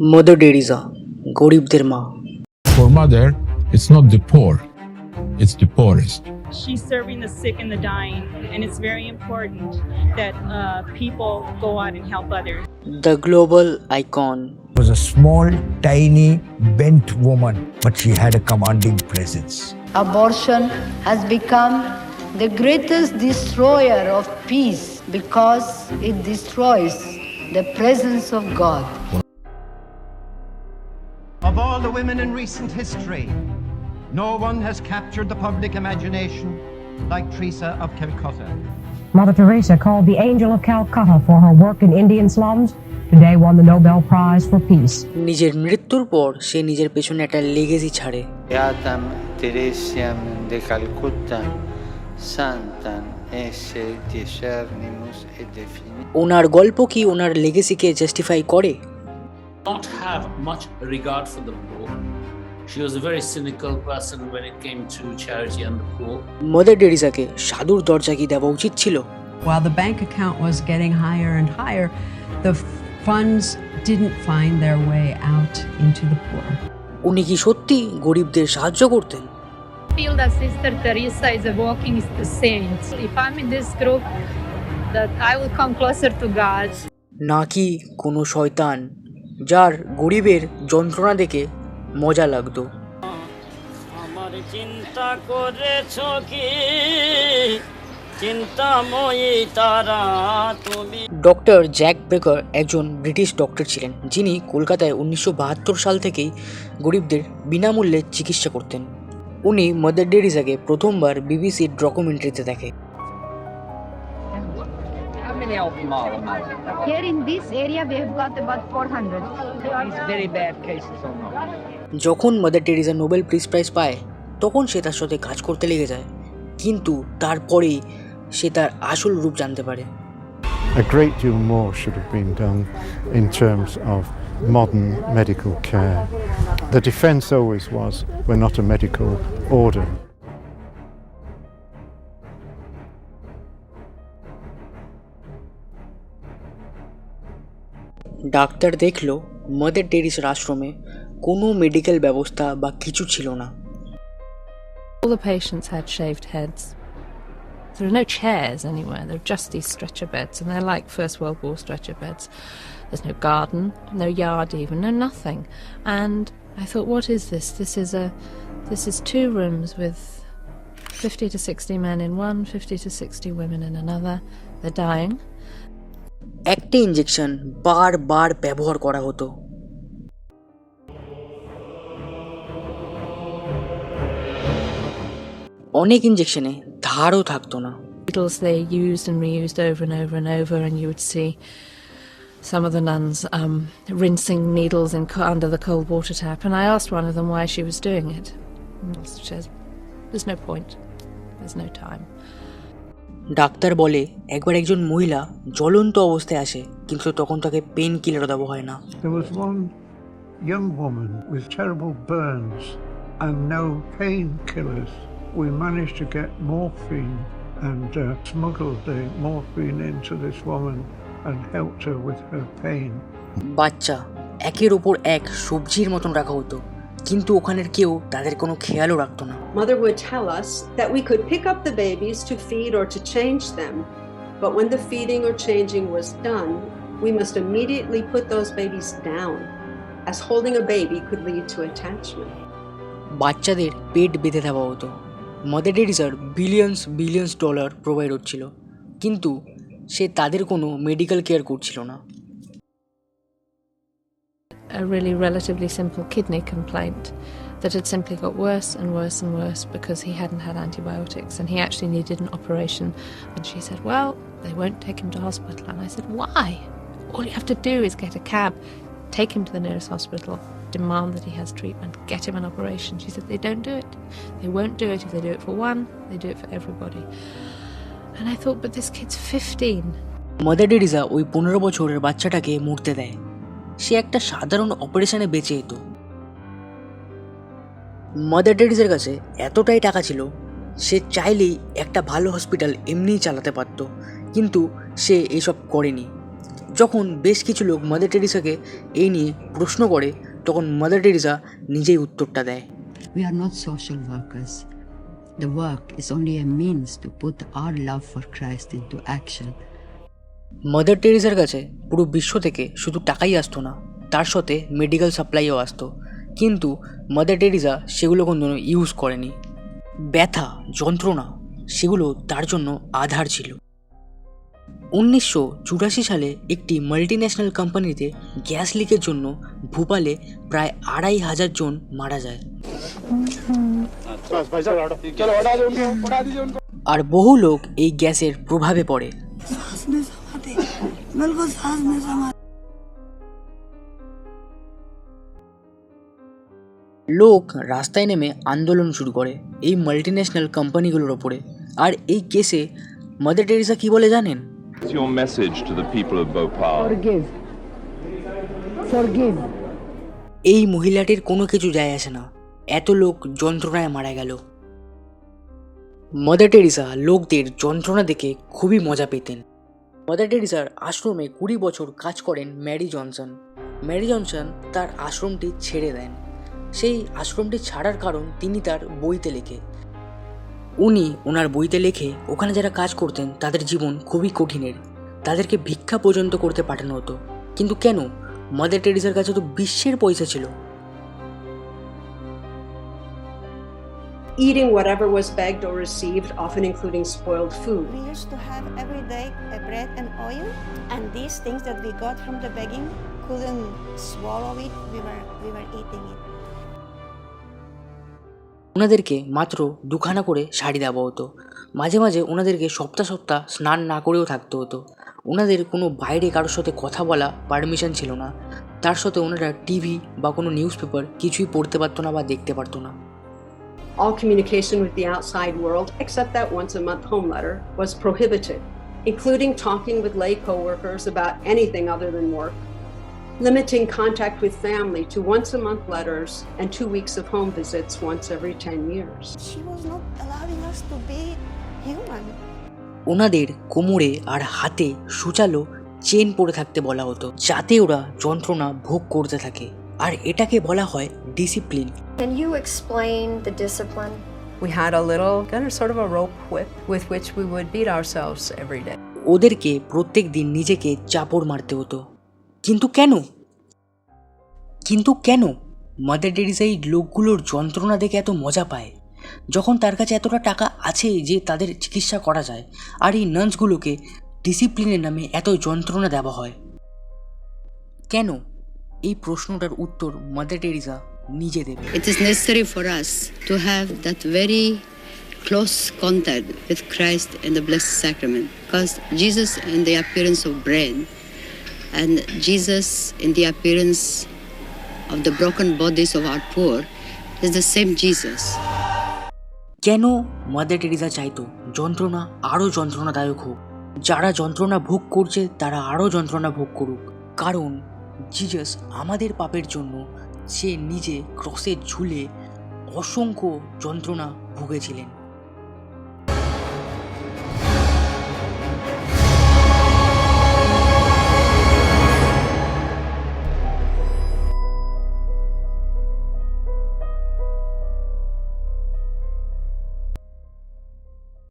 Mother Teresa, গরিবদের মা। For mother, it's not the poor, it's the poorest. She's serving the sick and the dying, and it's very important that people go out and help others. The global icon. Was a small, tiny, bent woman, but she had a commanding presence. Abortion has become the greatest destroyer of peace because it destroys the presence of God. Of all the women in recent history, no one has captured the public imagination like Teresa of Calcutta. Mother Teresa, called the Angel of Calcutta for her work in Indian slums, today won the Nobel Prize for Peace. নিজের মৃত্যুর পর সে নিজের পেছনে একটা legacy ছাড়ে। Beata Teresa de Calcutta, Santa esse discernimus et definimus. ওনার গল্প কি ওনার লেগেসিকে justify করে? Not have much regard for the poor. She was a very cynical person when it came to charity and the poor. Mother টেরিসাকে সাধুর দরজা কি দেওয়া উচিত ছিল? While the bank account was getting higher and higher, the funds didn't find their way out into the poor. উনি কি সত্যি গরিবদের সাহায্য করতেন? I feel that Sister Teresa is a walking saint. If I'm in this group, that I will come closer to God. নাকি কোনো শয়তান যার গরিবের যন্ত্রণা দেখে মজা লাগতো? আমার চিন্তা করেছো কি চিন্তাময়ী তারা তুমি। ডক্টর জ্যাক বেকার একজন ব্রিটিশ ডক্টর ছিলেন যিনি কলকাতায় 1972 সাল থেকেই গরিবদের বিনামূল্যে চিকিৎসা করতেন। উনি মাদার টেরিসাকে প্রথমবার বিবিসির ডকুমেন্টারিতে দেখে। Here in this area we have got about 400. These very bad cases or not? যখন mother Teresa Nobel peace prize পায় তখন সে তার সাথে কাজ করতে লেগে যায়, কিন্তু তারপরেই সে তার আসল রূপ জানতে পারে। A great deal more should have been done in terms of modern medical care. The defence always was, we're not a medical order. Doctor দেখলো মাদার টেরিসার আশ্রমে কোনো মেডিকেল ব্যবস্থা বা কিছু ছিল না। All the patients had shaved heads. There are no chairs anywhere. There are just these stretcher beds, and they're like First World War stretcher beds. There's no garden, no yard even, no nothing. And I thought, what is this? This is 2 rooms with 50 to 60 men in one, 50 to 60 women in another. They're dying. একটা injection বারবার ব্যবহার করা হতো। অনেক ইনজেকশনে ধারও থাকতো না। Needles they used and reused over and over and over, and you would see some of the nuns rinsing needles under the cold water tap. And I asked one of them why she was doing it. She says, "There's no point. There's no time." Doctor বলে একবার একজন মহিলা জ্বলন্ত অবস্থায় আসে, কিন্তু তখন তাকে পেন কিলার দেওয়া হয় না। There was one young woman with terrible burns and no painkillers. We managed to get morphine and smuggled the morphine into this woman and helped her with her pain. বাচ্চা একের উপর এক সবজির মতন রাখা হতো, কিন্তু ওখানের কেউ তাদের কোনো খেয়ালও রাখতো না। Mother would tell us that we could pick up the babies to feed or to change them, but when the feeding or changing was done, we must immediately put those babies down, as holding a baby could lead to attachment. বাচ্চাদের পেট বেঁধে দেওয়া হতো। Mother টেরিসার billions dollar provide হচ্ছিল, কিন্তু সে তাদের কোনো medical care করছিল না। A really relatively simple kidney complaint that had simply got worse and worse and worse because he hadn't had antibiotics, and he actually needed an operation. And she said, well, they won't take him to hospital. And I said, why? All you have to do is get a cab, take him to the nearest hospital, demand that he has treatment, get him an operation. She said, they don't do it. They won't do it. If they do it for one, they do it for everybody. And I thought, but this kid's 15. Mother Teresa ওই 15 বছরের বাচ্চাটাকে মরতে দেয়। সে একটা সাধারণ অপারেশনে বেঁচে যেত। মাদার টেরিসার কাছে এতটাই টাকা ছিল, সে চাইলেই একটা ভালো হসপিটাল এমনিই চালাতে পারত, কিন্তু সে এসব করেনি। যখন বেশ কিছু লোক মাদার টেরিসাকে এই নিয়ে প্রশ্ন করে তখন মাদার টেরিসা নিজেই উত্তরটা দেয়। We are not social workers. The work is only a means to put our love for Christ into action. Mother টেরিসার কাছে পুরো বিশ্ব থেকে শুধু টাকাই আসতো না, তার সাথে মেডিকেল সাপ্লাইও আসতো, কিন্তু মাদার টেরিসা সেগুলো কোনোদিনও ইউজ করেনি। ব্যথা, যন্ত্রণা সেগুলো তার জন্য আধার ছিল। 1984 সালে একটি মাল্টিন্যাশনাল কোম্পানিতে গ্যাস লিকের জন্য ভোপালে প্রায় 2500 জন মারা যায়, আর বহু লোক এই গ্যাসের প্রভাবে পড়ে। লোক রাস্তায় নেমে আন্দোলন শুরু করে এই মাল্টিন্যাশনাল কোম্পানিগুলোর ওপরে। আর এই কেসে মাদার টেরিসা কি বলে জানেন? What's your message to the people of Bhopal? Forgive. এই মহিলাটির কোনো কিছু যায় আসে না, এত লোক যন্ত্রণায় মারা গেল। মাদার টেরিসা লোকদের যন্ত্রণা দেখে খুবই মজা পেতেন। মাদার টেরিসার আশ্রমে 20 বছর কাজ করেন ম্যারি জনসন। ম্যারি জনসন তার আশ্রমটি ছেড়ে দেন। সেই আশ্রমটি ছাড়ার কারণ তিনি তার বইতে লেখে। উনি ওনার বইতে লেখে ওখানে যারা কাজ করতেন তাদের জীবন খুবই কঠিনের, তাদেরকে ভিক্ষা পর্যন্ত করতে পাঠানো হতো। কিন্তু কেন? মাদার টেরিসার কাছে তো বিশ্বের পয়সা ছিল। Eating whatever was begged or received, often including spoiled food. We used to have every day a bread and oil, and these things that we got from the begging couldn't swallow it. We were eating it. ওনাদেরকে মাত্র 2খানা করে শাড়ি দেওয়া হতো। মাঝে মাঝে ওনাদেরকে সপ্তাহ সপ্তাহ স্নান না করেও থাকতে হতো। ওনাদের কোনো বাইরে কারোর সাথে কথা বলা পারমিশন ছিল না। তার সাথে ওনারা টিভি বা কোনো নিউজ পেপার কিছুই পড়তে পারতো না বা দেখতে পারতো না। All communication with the outside world, except that once-a-month home letter, was prohibited, including talking with lay co-workers about anything other than work, limiting contact with family to once-a-month letters and 2 weeks of home visits once every 10 years. She was not allowing us to be human. ওনাদের কোমরে আর হাতে সূচালো chain পরে থাকতে বলা হতো, যাতে ওরা যন্ত্রণা ভোগ করতে থাকে, আর এটাকে বলা হয় discipline. Can you explain the discipline? We had a little kind of sort of a rope whip with which we would beat ourselves every day. ওদেরকে প্রত্যেক দিন নিজেকে চাপড় মারতে হতো। কিন্তু কেন মাদার টেরিসা এই লোকগুলোর যন্ত্রণা দেখে এত মজা পায়, যখন তার কাছে এতটা টাকা আছে যে তাদের চিকিৎসা করা যায়, আর এই নার্সগুলোকে ডিসিপ্লিনের নামে এত যন্ত্রণা দেওয়া হয়? কেন? এই প্রশ্নটার উত্তর মাদার টেরিসা নিজে দেবে। It is necessary for us to have that very close contact with Christ in the Blessed Sacrament, because Jesus in the appearance of bread and Jesus in the appearance of the broken bodies of our poor is the same Jesus. কেন mother Teresa চাইতো যন্ত্রণা আরও যন্ত্রণাদায়ক হোক? যারা যন্ত্রণা ভোগ করছে তারা আরও যন্ত্রণা ভোগ করুক, কারণ জিজাস আমাদের পাপের জন্য সে নিজে ক্রসে ঝুলে অসংখ্য যন্ত্রণা ভুগেছিলেন।